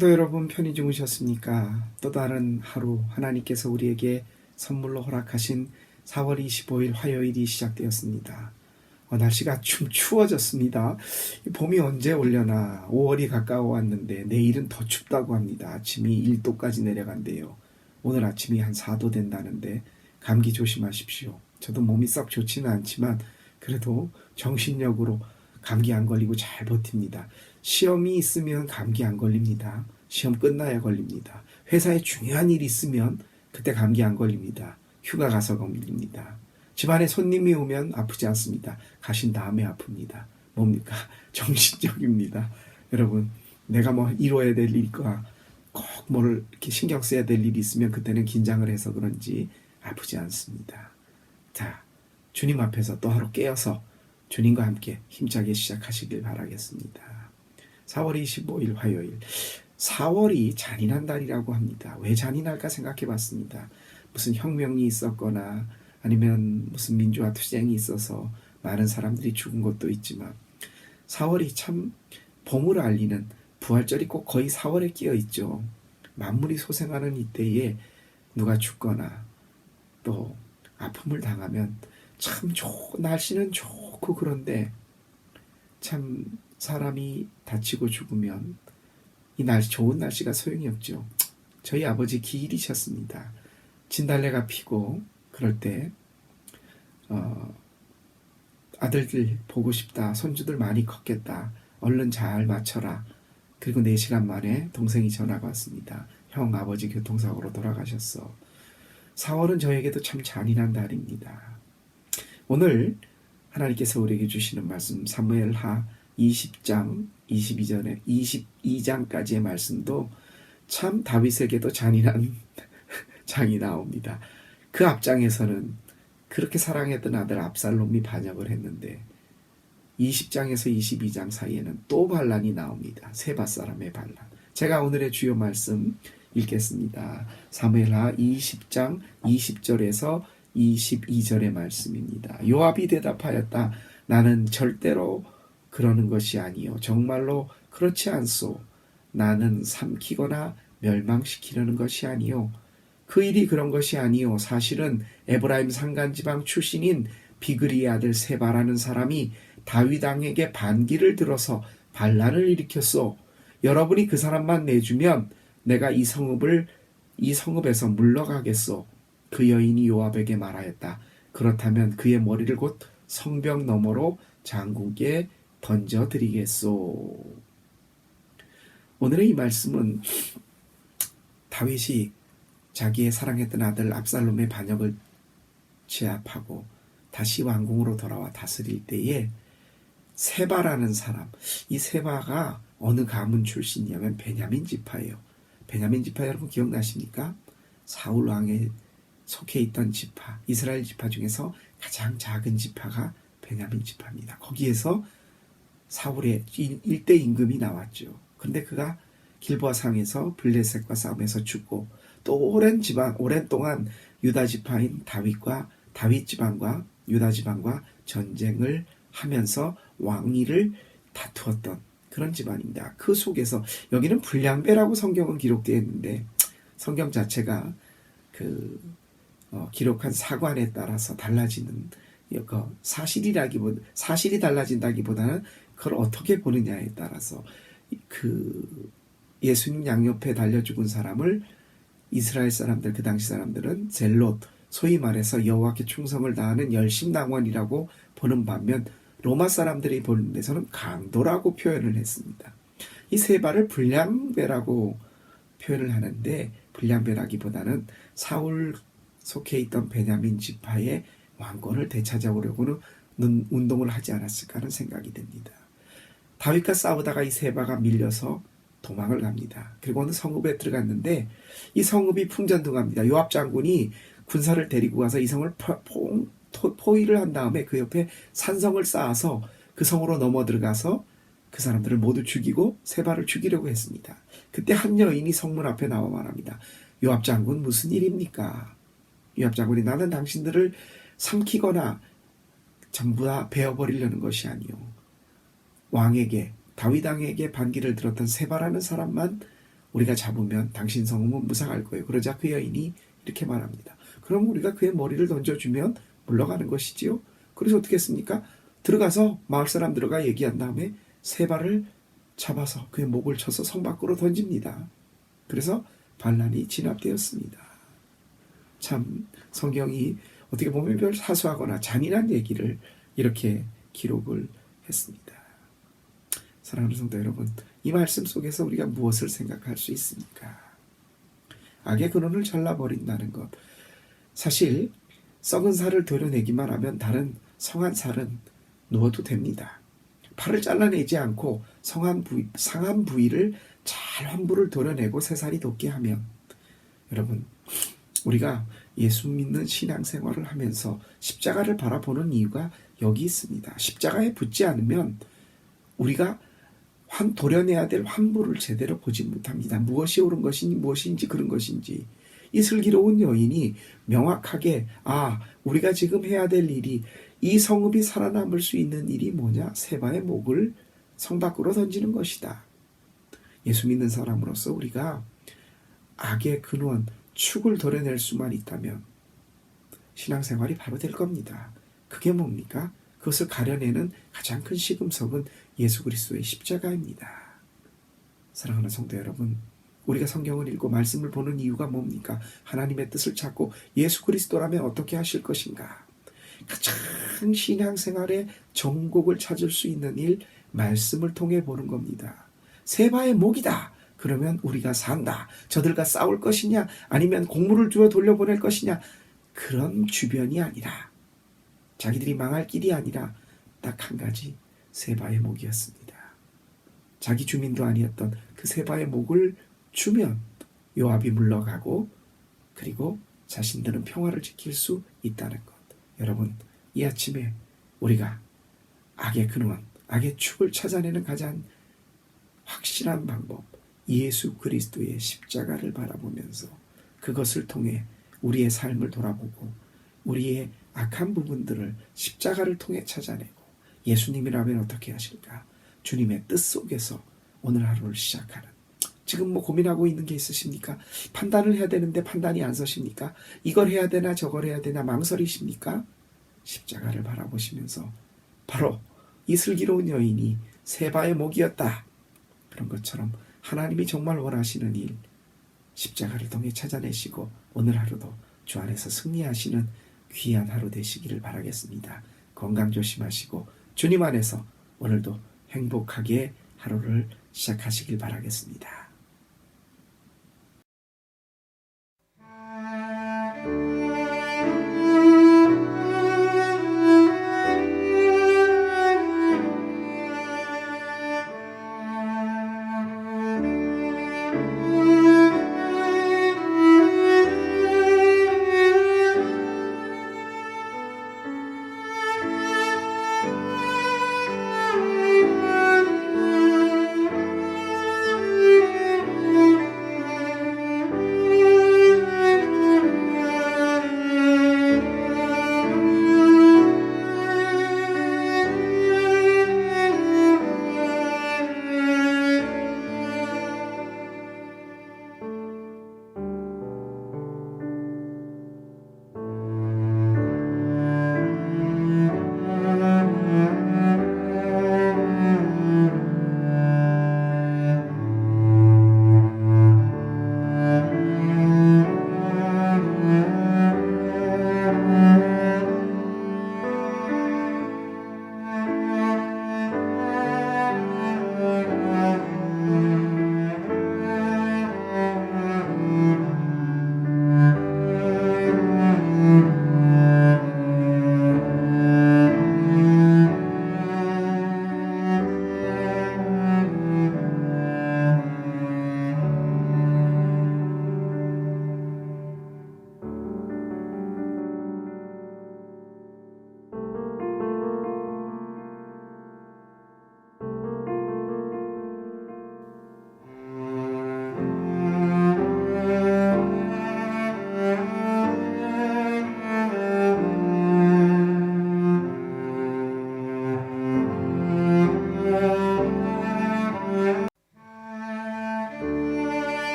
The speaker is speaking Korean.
성도 여러분, 편히 주무셨습니까? 또 다른 하루 하나님께서 우리에게 선물로 허락하신 4월 25일 화요일이 시작되었습니다. 날씨가 좀 추워졌습니다. 봄이 언제 오려나. 5월이 가까워 왔는데 내일은 더 춥다고 합니다. 아침이 1도까지 내려간대요. 오늘 아침이 한 4도 된다는데 감기 조심하십시오. 저도 몸이 썩 좋지는 않지만 그래도 정신력으로 감기 안 걸리고 잘 버팁니다. 시험이 있으면 감기 안 걸립니다. 시험 끝나야 걸립니다. 회사에 중요한 일이 있으면 그때 감기 안 걸립니다. 휴가 가서 걸립니다. 집안에 손님이 오면 아프지 않습니다. 가신 다음에 아픕니다. 뭡니까? 정신적입니다. 여러분, 내가 뭐 이뤄야 될 일과 꼭 뭘 이렇게 신경 써야 될 일이 있으면 그때는 긴장을 해서 그런지 아프지 않습니다. 자, 주님 앞에서 또 하루 깨어서 주님과 함께 힘차게 시작하시길 바라겠습니다. 4월 25일 화요일. 4월이 잔인한 달이라고 합니다. 왜 잔인할까 생각해 봤습니다. 무슨 혁명이 있었거나 아니면 무슨 민주화 투쟁이 있어서 많은 사람들이 죽은 것도 있지만 4월이 참 봄을 알리는 부활절이 꼭 거의 4월에 끼어 있죠. 만물이 소생하는 이때에 누가 죽거나 또 아픔을 당하면 참 날씨는 좋고 그런데 참 사람이 다치고 죽으면 이 좋은 날씨가 소용이 없죠. 저희 아버지 기일이셨습니다. 진달래가 피고 그럴 때 아들들 보고 싶다. 손주들 많이 컸겠다. 얼른 잘 맞춰라. 그리고 4시간 만에 동생이 전화가 왔습니다. 형, 아버지 교통사고로 돌아가셨어. 4월은 저에게도 참 잔인한 달입니다. 오늘 하나님께서 우리에게 주시는 말씀 사무엘하 20장 22장까지의 말씀도 참 다윗에게도 잔인한 장이 나옵니다. 그 앞장에서는 그렇게 사랑했던 아들 압살롬이 반역을 했는데 20장에서 22장 사이에는 또 반란이 나옵니다. 세밧 사람의 반란. 제가 오늘의 주요 말씀 읽겠습니다. 사무엘하 20장 20절에서 22절의 말씀입니다. 요압이 대답하였다. 나는 절대로 그러는 것이 아니요 정말로 그렇지 않소. 나는 삼키거나 멸망시키려는 것이 아니요 그 일이 그런 것이 아니요 사실은 에브라임 산간지방 출신인 비그리의 아들 세바라는 사람이 다윗 왕에게 반기를 들어서 반란을 일으켰소. 여러분이 그 사람만 내주면 내가 이 성읍에서 물러가겠소. 그 여인이 요압에게 말하였다. 그렇다면 그의 머리를 곧 성벽 너머로 장군께 던져드리겠소. 오늘의 이 말씀은 다윗이 자기의 사랑했던 아들 압살롬의 반역을 제압하고 다시 왕궁으로 돌아와 다스릴 때에 세바라는 사람, 이 세바가 어느 가문 출신이냐면 베냐민 지파예요. 베냐민 지파 여러분 기억나십니까? 사울 왕에 속해 있던 지파, 이스라엘 지파 중에서 가장 작은 지파가 베냐민 지파입니다. 거기에서 사울의 일대 임금이 나왔죠. 그런데 그가 길보아 상에서 블레셋과 싸움에서 죽고 또 오랜 동안 유다 지파인 다윗 지방과 유다 지방과 전쟁을 하면서 왕위를 다투었던 그런 집안입니다. 그 속에서 여기는 불량배라고 성경은 기록되어 있는데 성경 자체가 기록한 사관에 따라서 달라지는 사실이 달라진다기보다는 그걸 어떻게 보느냐에 따라서 예수님 양옆에 달려 죽은 사람을 이스라엘 사람들, 그 당시 사람들은 젤롯, 소위 말해서 여호와께 충성을 다하는 열심당원이라고 보는 반면 로마 사람들이 보는 데서는 강도라고 표현을 했습니다. 이 세 발을 불량배라고 표현을 하는데, 불량배라기보다는 사울 속해 있던 베냐민 지파의 왕권을 되찾아오려고는 운동을 하지 않았을까 하는 생각이 듭니다. 다윗과 싸우다가 이 세 바가 밀려서 도망을 갑니다. 그리고 어느 성읍에 들어갔는데 이 성읍이 풍전등합니다. 요압 장군이 군사를 데리고 가서 이 성을 포위를 한 다음에 그 옆에 산성을 쌓아서 그 성으로 넘어 들어가서 그 사람들을 모두 죽이고 세 발을 죽이려고 했습니다. 그때 한 여인이 성문 앞에 나와 말합니다. 요압 장군 무슨 일입니까? 요압 장군이 나는 당신들을 삼키거나 전부 다 베어버리려는 것이 아니오. 왕에게 다윗 왕에게 반기를 들었던 세바라는 사람만 우리가 잡으면 당신 성읍은 무상할 거예요. 그러자 그 여인이 이렇게 말합니다. 그럼 우리가 그의 머리를 던져주면 물러가는 것이지요. 그래서 어떻게 했습니까? 들어가서 마을 사람 들어가 얘기한 다음에 세바를 잡아서 그의 목을 쳐서 성 밖으로 던집니다. 그래서 반란이 진압되었습니다. 참 성경이 어떻게 보면 별 사소하거나 잔인한 얘기를 이렇게 기록을 했습니다. 사랑하는 성도 여러분, 이 말씀 속에서 우리가 무엇을 생각할 수 있습니까? 악의 근원을 잘라버린다는 것. 사실 썩은 살을 도려내기만 하면 다른 성한 살은 누워도 됩니다. 팔을 잘라내지 않고 상한 부위를 잘 환부를 도려내고 새 살이 돋게 하면, 여러분, 우리가 예수 믿는 신앙생활을 하면서 십자가를 바라보는 이유가 여기 있습니다. 십자가에 붙지 않으면 우리가 도려내야 될 환부를 제대로 보지 못합니다. 무엇이 옳은 것인지 무엇인지 그런 것인지. 이 슬기로운 여인이 명확하게 우리가 지금 해야 될 일이, 이 성읍이 살아남을 수 있는 일이 뭐냐? 세바의 목을 성 밖으로 던지는 것이다. 예수 믿는 사람으로서 우리가 악의 근원, 축을 도려낼 수만 있다면 신앙생활이 바로 될 겁니다. 그게 뭡니까? 그것을 가려내는 가장 큰 시금석은 예수 그리스도의 십자가입니다. 사랑하는 성도 여러분, 우리가 성경을 읽고 말씀을 보는 이유가 뭡니까? 하나님의 뜻을 찾고 예수 그리스도라면 어떻게 하실 것인가? 가장 신앙생활의 정곡을 찾을 수 있는 일, 말씀을 통해 보는 겁니다. 세바의 목이다. 그러면 우리가 산다. 저들과 싸울 것이냐? 아니면 곡물을 주어 돌려보낼 것이냐? 그런 주변이 아니라, 자기들이 망할 길이 아니라 딱 한 가지, 세바의 목이었습니다. 자기 주민도 아니었던 그 세바의 목을 주면 요압이 물러가고, 그리고 자신들은 평화를 지킬 수 있다는 것. 여러분, 이 아침에 우리가 악의 근원, 악의 축을 찾아내는 가장 확실한 방법, 예수 그리스도의 십자가를 바라보면서 그것을 통해 우리의 삶을 돌아보고 우리의 악한 부분들을 십자가를 통해 찾아내고, 예수님이라면 어떻게 하실까? 주님의 뜻 속에서 오늘 하루를 시작하는, 지금 고민하고 있는 게 있으십니까? 판단을 해야 되는데 판단이 안 서십니까? 이걸 해야 되나 저걸 해야 되나 망설이십니까? 십자가를 바라보시면서 바로 이 슬기로운 여인이 세바의 목이었다, 그런 것처럼 하나님이 정말 원하시는 일, 십자가를 통해 찾아내시고 오늘 하루도 주 안에서 승리하시는 귀한 하루 되시기를 바라겠습니다. 건강 조심하시고 주님 안에서 오늘도 행복하게 하루를 시작하시길 바라겠습니다.